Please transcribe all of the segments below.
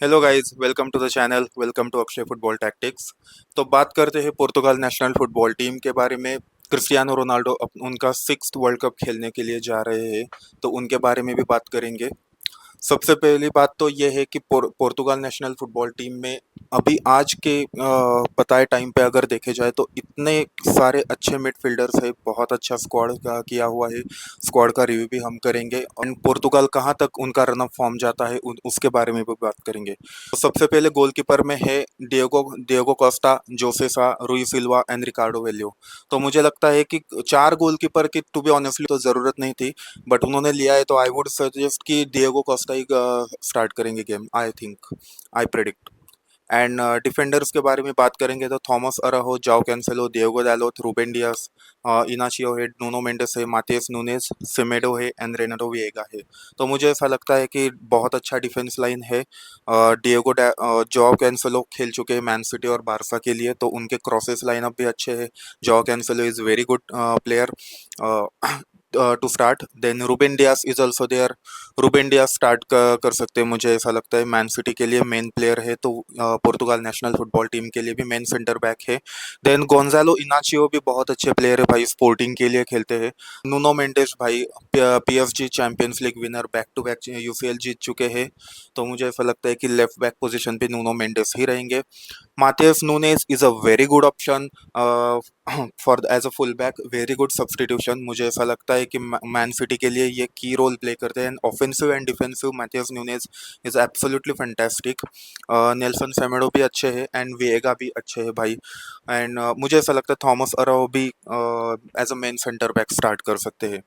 Hello guys, welcome to the channel. Welcome to Akshay football tactics. तो बात करते हैं पुर्तगाल नेशनल फुटबॉल टीम के बारे में। क्रिस्टियानो रोनाल्डो उनका सिक्स्थ वर्ल्ड कप खेलने के लिए जा रहे हैं, तो उनके बारे में भी बात करेंगे। सबसे पहली बात तो ये है कि पुर्तगाल नेशनल फुटबॉल टीम में अभी आज के बताए टाइम पे अगर देखे जाए तो इतने सारे अच्छे मिडफील्डर्स है, बहुत अच्छा स्क्वाड का किया हुआ है। स्क्वाड का रिव्यू भी हम करेंगे और पुर्तगाल कहाँ तक उनका रन अप फॉर्म जाता है उसके बारे में भी बात करेंगे। तो सबसे पहले गोलकीपर में है डिएगो डिएगो कोस्टा, जोसे सा, रुई सिल्वा एंड रिकार्डो वेलियो। तो मुझे लगता है कि चार गोलकीपर की टू बी ऑनेस्टली तो जरूरत नहीं थी, बट उन्होंने लिया है तो आई वुड सजेस्ट कि डिएगो कोस्टा ही स्टार्ट करेंगे game. I think, I predict. And defenders के बारे में बात करेंगे तो थॉमस अराहो, जाओ कैंसेलो, डिएगो डालोथ, रूबेन डियास, इनाचियो है, नूनो मेंडेस है, माथियस नूनेज, सिमेडो है एंड रेनाटो विएगा है। तो मुझे ऐसा लगता है कि बहुत अच्छा डिफेंस लाइन है। जाओ कैंसेलो खेल चुके हैं मैन सिटी और बारसा के लिए, तो उनके क्रॉसेस लाइनअप भी अच्छे हैं। Joao Cancelo is very good player to start. Then Ruben Dias is also there. Ruben Dias start कर सकते हैं, मुझे ऐसा लगता है मैन सिटी के लिए मेन प्लेयर है, तो पुर्तगाल नेशनल फुटबॉल टीम के लिए भी मेन सेंटर बैक है। देन गोंजालो इनाचियो भी बहुत अच्छे प्लेयर है भाई, स्पोर्टिंग के लिए खेलते हैं। नुनो मेंडेस भाई, PSG Champions League winner, back to back UCL जीत चुके हैं, तो मुझे ऐसा लगता है कि लेफ्ट बैक पोजीशन पे नुनो मेंडेस ही रहेंगे। Matheus Nunes is a very good option for as a full back, very good substitution. मुझे ऐसा लगता है कि मैन सिटी के लिए ये की रोल प्ले करते हैं। Offensive and defensive Matheus Nunes is absolutely fantastic. Nelson Semedo भी अच्छे हैं एंड विएगा भी अच्छे हैं भाई। एंड मुझे ऐसा लगता है थॉमस अराओ भी as a main centre back start कर सकते हैं।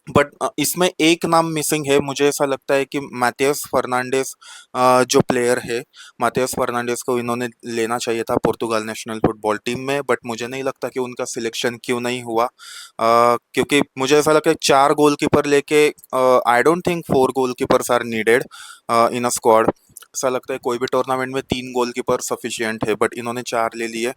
बट इसमें एक नाम मिसिंग है, मुझे ऐसा लगता है कि मैथियस फर्नांडिस जो प्लेयर है, मैथियस फर्नांडिस को इन्होंने लेना चाहिए था पुर्तगाल नेशनल फुटबॉल टीम में, बट मुझे नहीं लगता कि उनका सिलेक्शन क्यों नहीं हुआ। क्योंकि मुझे ऐसा लगता है चार गोलकीपर लेके I don't think four goalkeepers are needed in a squad. ऐसा लगता है कोई भी टूर्नामेंट में तीन गोलकीपर सफिशिएंट है, बट इन्होंने चार ले लिए,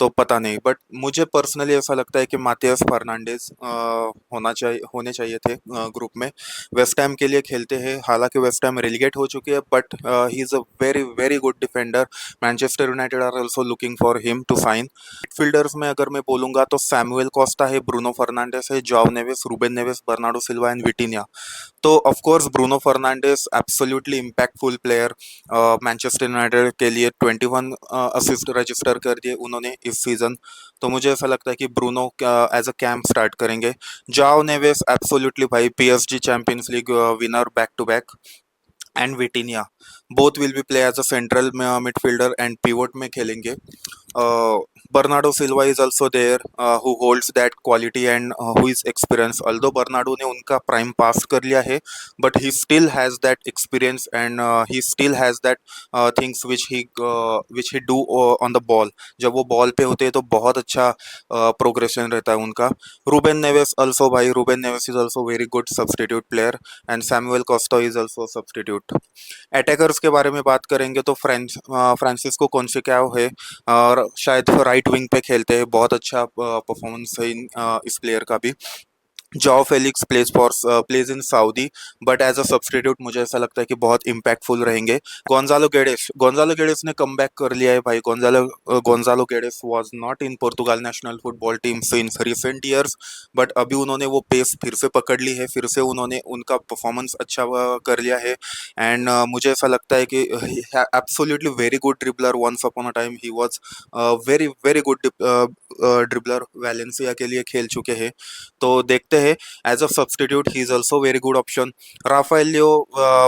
तो पता नहीं। बट मुझे पर्सनली ऐसा लगता है कि माथियस फर्नांडिस होने चाहिए थे ग्रुप में। वेस्ट हैम के लिए खेलते हैं, हालांकि वेस्ट हैम रेलीगेट हो चुकी है, but he is a very very good defender. Manchester United are also looking for him to sign. Midfielders में अगर मैं बोलूंगा तो सैमुअल कोस्टा है, ब्रूनो फर्नांडिस है, Joao Neves, Ruben Neves, Bernardo Silva and Vitinha. तो of course Bruno Fernandes absolutely impactful player. Manchester United के लिए 21 असिस्ट रजिस्टर कर दिए उन्होंने इस सीजन। तो मुझे ऐसा लगता है कि ब्रूनो एज अ कैंप स्टार्ट करेंगे। जाओ नेवेस एब्सोल्युटली भाई, PSG Champions League winner back to back. And Vitinha, both will be play as a central midfielder and pivot में खेलेंगे। Bernardo Silva is also there, who holds that quality and who is experience. Although Bernardo ने उनका prime pass कर लिया है, but he still has that experience and he still has that things which he do on the ball. जब वो ball पे होते हैं तो बहुत अच्छा प्रोग्रेशन रहता है उनका। रूबेन नेवेस ऑल्सो भाई, Ruben Neves is also very good substitute player and Samuel Costa is also substitute. Attackers के बारे में बात करेंगे तो फ्रांसिस्को कॉन्सेक्याओ है, और शायद राइट विंग पे खेलते हैं, बहुत अच्छा परफॉर्मेंस है इस प्लेयर का भी। Joao Felix plays in Saudi, but as a substitute मुझे ऐसा लगता है कि बहुत इम्पैक्टफुल रहेंगे। गोंजालो गेडेस ने कम बैक कर लिया है भाई। Goncalo Guedes was not in Portugal national football team since recent years, but अभी उन्होंने वो पेस फिर से पकड़ ली है, फिर से उन्होंने उनका परफॉर्मेंस अच्छा कर लिया है। एंड मुझे ऐसा लगता है कि absolutely very good dribbler. Once upon a time he was very very good dribbler, Valencia के लिए खेल चुके हैं, तो देखते हैं। As a substitute he is also very good option. Rafael Leao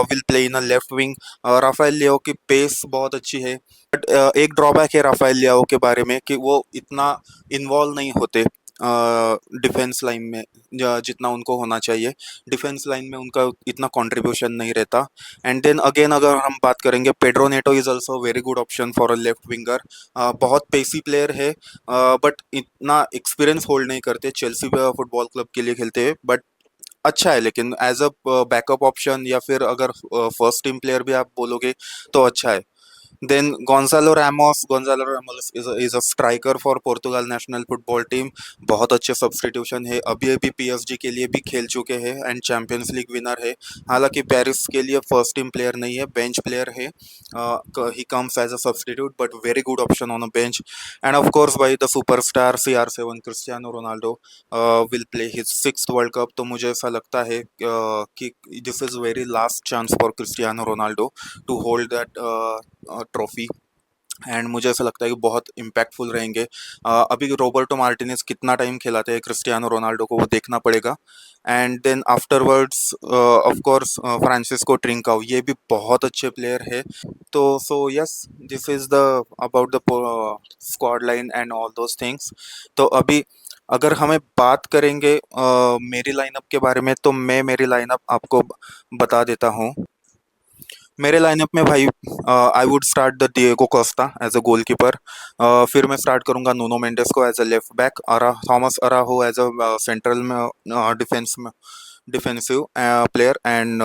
will play in a left wing. Rafael Leao की pace बहुत अच्छी है, बट एक ड्रॉबैक है राफेल लियो के बारे में कि वो इतना इन्वॉल्व नहीं होते डिफेंस लाइन में जितना उनको होना चाहिए। डिफेंस लाइन में उनका इतना कंट्रीब्यूशन नहीं रहता। एंड देन अगेन अगर हम बात करेंगे, Pedro Neto is also very good option for a left winger. बहुत पेसी प्लेयर है, बट इतना एक्सपीरियंस होल्ड नहीं करते। चेल्सी फुटबॉल क्लब के लिए खेलते हैं, बट अच्छा है, लेकिन एज अ बैकअप ऑप्शन या फिर अगर फर्स्ट टीम प्लेयर भी आप बोलोगे तो अच्छा है। Then Gonzalo Ramos is a striker for Portugal national football team. बहुत अच्छे सब्स्टिट्यूशन है, अभी अभी पीएसजी के लिए भी खेल चुके हैं एंड चैंपियंस लीग विनर है। हालांकि पेरिस के लिए फर्स्ट टीम प्लेयर नहीं है, बेंच प्लेयर है। He comes as a substitute but very good option on a bench. And of course भाई the superstar CR7 Cristiano Ronaldo will play his sixth world cup. तो मुझे ऐसा लगता है कि this is very last chance for Cristiano Ronaldo to hold that trophy. And मुझे ऐसा लगता है कि बहुत इम्पैक्टफुल रहेंगे। अभी रॉबर्टो मार्टिनेज कितना टाइम खिलाते हैं क्रिस्टियानो रोनाल्डो को, वो देखना पड़ेगा। And then afterwards of course Francisco Trincao, ये भी बहुत अच्छे प्लेयर है। तो so yes, this is the about the squad line and all those things. तो अभी अगर हमें बात करेंगे मेरी लाइनअप के बारे में, तो मैं मेरी लाइनअप आपको बता देता हूँ। मेरे लाइनअप में भाई I would start the Diego Costa as a goalkeeper. फिर मैं स्टार्ट करूंगा नूनो मेंडेस को एज अ लेफ्ट बैक, अरा Thomas Araujo as a central में डिफेंस में defensive player, and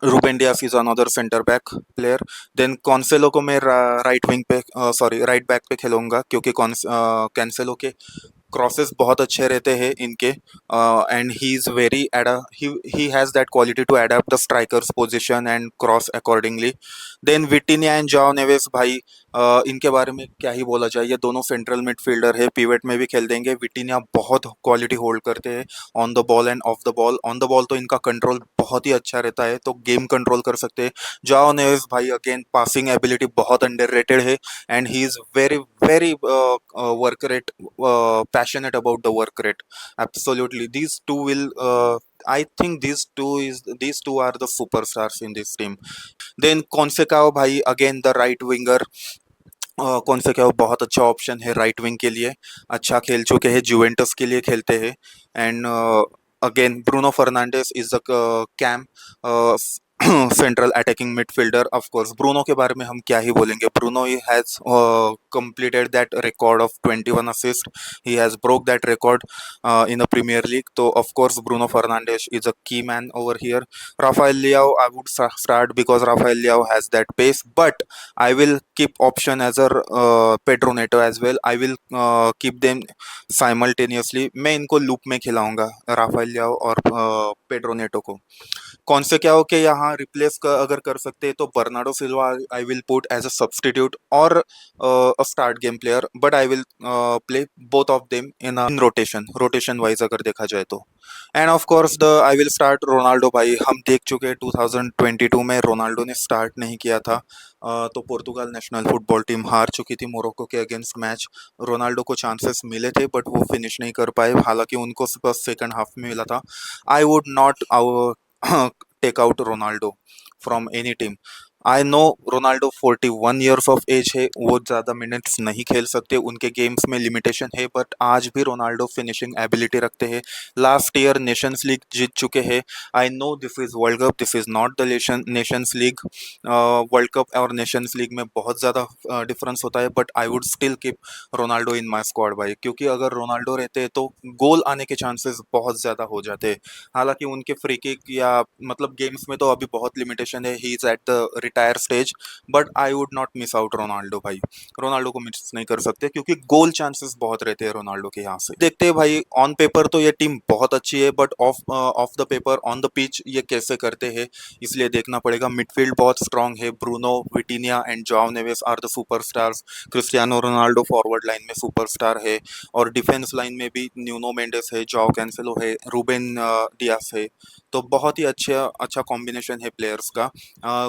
Ruben Dias is another centre back player. Then Cancelo को मैं right wing पे, सॉरी राइट बैक पे खेलूंगा, क्योंकि कैंसेलो के क्रॉसेस बहुत अच्छे रहते हैं इनके, and he is very he has that quality to adapt the strikers position and cross accordingly. Then Vitinha and Joao Neves भाई, इनके बारे में क्या ही बोला जाए, ये दोनों सेंट्रल मिडफील्डर है, पिवेट में भी खेल देंगे। विटिनिया बहुत क्वालिटी होल्ड करते हैं on the ball end of the ball. On the ball तो इनका कंट्रोल बहुत ही अच्छा रहता है, तो गेम कंट्रोल कर सकते हैं। जाओ नेवेस भाई अगेन पासिंग एबिलिटी बहुत अंडररेटेड है, and he is very work rate, passionate about the work rate. Absolutely, these two will I think these two are the superstars in this team. Then Consecao भाई again the right winger. कॉन्सेक्ao बहुत अच्छा option है right wing के लिए, अच्छा खेल चुके हैं, जुवेंटस के लिए खेलते हैं। And again Bruno Fernandes is the CAM central attacking midfielder. Of course Bruno के बारे में हम क्या ही बोलेंगे, Bruno he has completed that record of 21 assist. He has broke that record in the Premier League. So of course Bruno Fernandes is a key man over here. Rafael Leao I would start because Rafael Leao has that pace, but I will keep option as a Pedro Neto as well. I will keep them simultaneously. मैं इनको loop में खिलाऊंगा, Rafale लियाओ और Pedro Neto को। कौन से क्या हो के यहाँ रिप्लेस अगर कर सकते हैं तो Bernardo Silva I will put as a substitute और a start game player, but I will play both of them in rotation wise अगर देखा जाए तो। And of course the I will start Ronaldo भाई। हम देख चुके हैं 2022 में रोनाल्डो ने स्टार्ट नहीं किया था, तो पुर्तगाल नेशनल फुटबॉल टीम हार चुकी थी मोरक्को के अगेंस्ट मैच। रोनाल्डो को चांसेस मिले थे बट वो फिनिश नहीं कर पाए, हालांकि उनको बस सेकंड हाफ में मिला था। I would not take out Ronaldo from any team. I know Ronaldo 41 years of age है, वो ज़्यादा मिनट्स नहीं खेल सकते, उनके गेम्स में लिमिटेशन है, बट आज भी रोनाल्डो फिनिशिंग एबिलिटी रखते हैं। लास्ट ईयर नेशंस लीग जीत चुके हैं। I know this is world cup, this is not the Nations league. World cup और नेशंस लीग में बहुत ज़्यादा डिफरेंस होता है, but I would still keep Ronaldo in my squad भाई, क्योंकि अगर रोनाल्डो रहते हैं तो गोल आने के चांसेस बहुत ज़्यादा हो जाते हैं। हालांकि उनके फ्री किक या मतलब गेम्स में तो अभी बहुत लिमिटेशन है, he is at the retire stage, but I would not miss out Ronaldo भाई। रोनाल्डो को मिस नहीं कर सकते क्योंकि गोल चांसेस बहुत रहते हैं रोनाल्डो के यहाँ से। देखते हैं भाई, ऑन पेपर तो ये टीम बहुत अच्छी है, but of the paper on the pitch ये कैसे करते हैं, इसलिए देखना पड़ेगा। मिडफील्ड बहुत स्ट्रांग है, Bruno, Vitinha and Joao Neves are the superstars. Cristiano Ronaldo forward line में सुपरस्टार है, और डिफेंस लाइन में भी न्यूनो मेंडेस है, जॉव कैंसेलो है, रूबेन डियास है। तो बहुत ही अच्छा अच्छा कॉम्बिनेशन है प्लेयर्स का।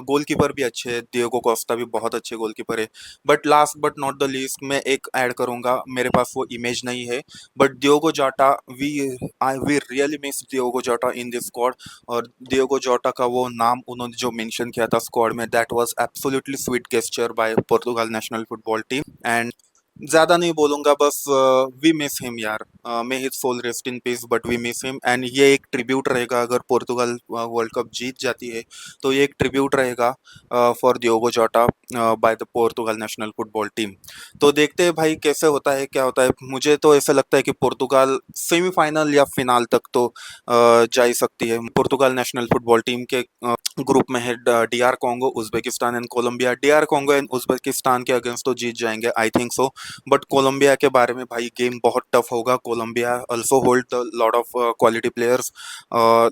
गोलकीपर भी अच्छे है, डिएगो कोस्टा भी बहुत अच्छे गोलकीपर है। But last but not the least मैं एक ऐड करूंगा, मेरे पास वो इमेज नहीं है, but Diogo Jota, we really miss Diogo Jota in this squad. और डियोगो जोटा का वो नाम उन्होंने जो मेंशन किया था स्क्वाड में, that was absolutely sweet gesture by Portugal national football team. And ज़्यादा नहीं बोलूँगा, बस वी मिस हिम यार। May his soul rest in peace, but we miss him. And ये एक ट्रिब्यूट रहेगा, अगर पोर्तुगल वर्ल्ड कप जीत जाती है तो ये एक ट्रिब्यूट रहेगा for Diogo Jota by the Portugal national football team. तो देखते हैं भाई कैसे होता है, क्या होता है। मुझे तो ऐसा लगता है कि पोर्तुगाल सेमीफाइनल या फिनाल तक तो जा ही सकती है। पोर्तुगल नेशनल फुटबॉल टीम के ग्रुप में है DR Congo, Uzbekistan and Colombia. DR Congo and Uzbekistan के अगेंस्ट तो जीत जाएंगे, I think so. But Colombia के बारे में भाई, गेम बहुत टफ होगा। Colombia also hold the lot of quality players.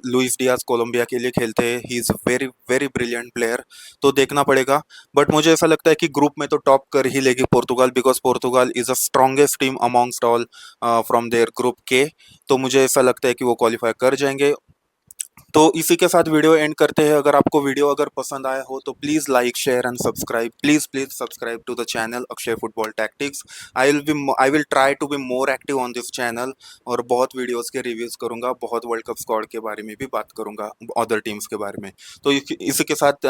Luis Diaz Colombia के लिए खेलते हैं, he is very very brilliant player. तो देखना पड़ेगा। बट मुझे ऐसा लगता है कि ग्रुप में तो टॉप कर ही लेगी Portugal, because Portugal is a strongest team amongst all from their group के। तो मुझे ऐसा लगता है कि वो क्वालिफाई कर जाएंगे। तो इसी के साथ वीडियो एंड करते हैं। अगर आपको वीडियो अगर पसंद आया हो तो please like share and subscribe. Please subscribe to the channel Akshay football tactics. I will try to be more active on this channel, और बहुत वीडियोस के रिव्यूज़ करूंगा, बहुत वर्ल्ड कप स्क्वाड के बारे में भी बात करूंगा, अदर टीम्स के बारे में। तो इसी के साथ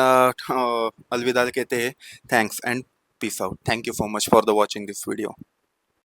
अलविदा कहते हैं। Thanks and peace out. Thank you so much for the watching this video.